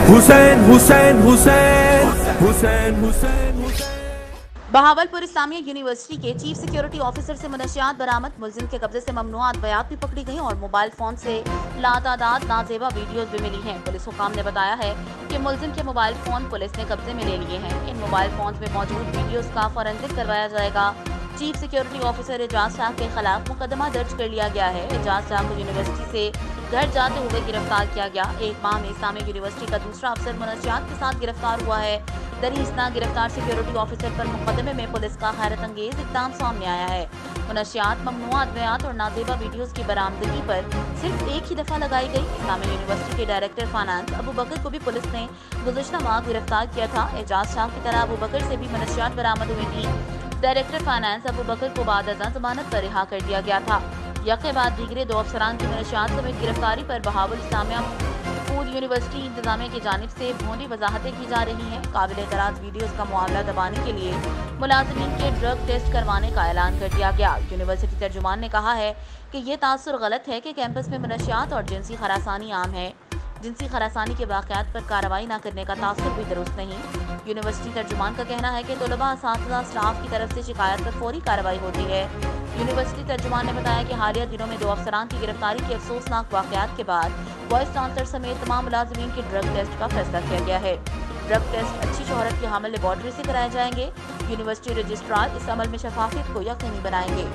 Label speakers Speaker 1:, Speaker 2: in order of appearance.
Speaker 1: Hussain Hussain Hussain Hussain Hussain
Speaker 2: Bahawalpur Islamia university के chief security officer से मनशियात बरामद। मुलजिम के कब्जे से ममनुआ अद्वियात भी पकड़ी गई और मोबाइल फोन से लातादाद नाजेबा वीडियोस भी मिली हैं। पुलिस हुकाम ने बताया है कि मुलजिम के मोबाइल फोन पुलिस ने कब्जे में ले लिए हैं। इन मोबाइल फोन में मौजूद वीडियोस का फॉरेंसिक करवाया जाएगा। Chief security officer Ejaz Shah के खिलाफ मुकदमा दर्ज कर लिया गया है। एजाज शाह को यूनिवर्सिटी से घर जाते हुए गिरफ्तार किया गया। एक माह में इस्लामिया यूनिवर्सिटी का दूसरा अफसर मनशियात के साथ गिरफ्तार हुआ है। दरिस्ना गिरफ्तार सिक्योरिटी ऑफिसर पर मुकदमे में पुलिस का हैरत अंगेज इक़दाम सामने आया है। मनशियात, ममनुआ अद्वियात और नाजेबा वीडियोस की बरामदगी पर सिर्फ एक ही दफा लगाई गई। इस्लामिया यूनिवर्सिटी के डायरेक्टर फाइनेंस अबू बकर को भी पुलिस ने गुज़श्ता माह गिरफ्तार किया था। एजाज शाह की तरह अबू बकर से भी मनशियात बरामद हुई थी। डायरेक्टर फाइनेंस अबू बकर को बाद अज़ां जमानत पर रिहा कर दिया गया था। यके बाद दीगरे दो अफसरान की मनशियात समेत गिरफ्तारी पर बहावल इस्लामिया फूड यूनिवर्सिटी इंतजामिया की जानिब से भोंदी वजाहतें की जा रही हैं। काबिल एतराज़ वीडियोस का मामला दबाने के लिए मुलाजिमीन के ड्रग टेस्ट करवाने का ऐलान कर दिया गया। यूनिवर्सिटी तर्जुमान ने कहा है कि ये तासुर गलत है कि कैंपस में मनशियात और जिनसी हरासानी आम है। जिनसी हरासानी के वाक़यात पर कार्रवाई न करने का तासुर भी दुरुस्त नहीं। यूनिवर्सिटी तर्जुमान का कहना है कि तलबा, असातिज़ा, स्टाफ की तरफ से शिकायत पर फौरी कार्रवाई होती है। यूनिवर्सिटी तर्जुमान ने बताया कि हालिया दिनों में दो अफसरान की गिरफ्तारी के अफसोसनाक वाक़यात के बाद वाइस चांसलर समेत तमाम मुलाजिमीन के ड्रग टेस्ट का फैसला किया गया है। ड्रग टेस्ट अच्छी शोहरत की हामिल लेबॉर्ट्री से कराए जाएंगे। यूनिवर्सिटी रजिस्ट्रार इस अमल में शफाफियत को यकीनी बनाएंगे।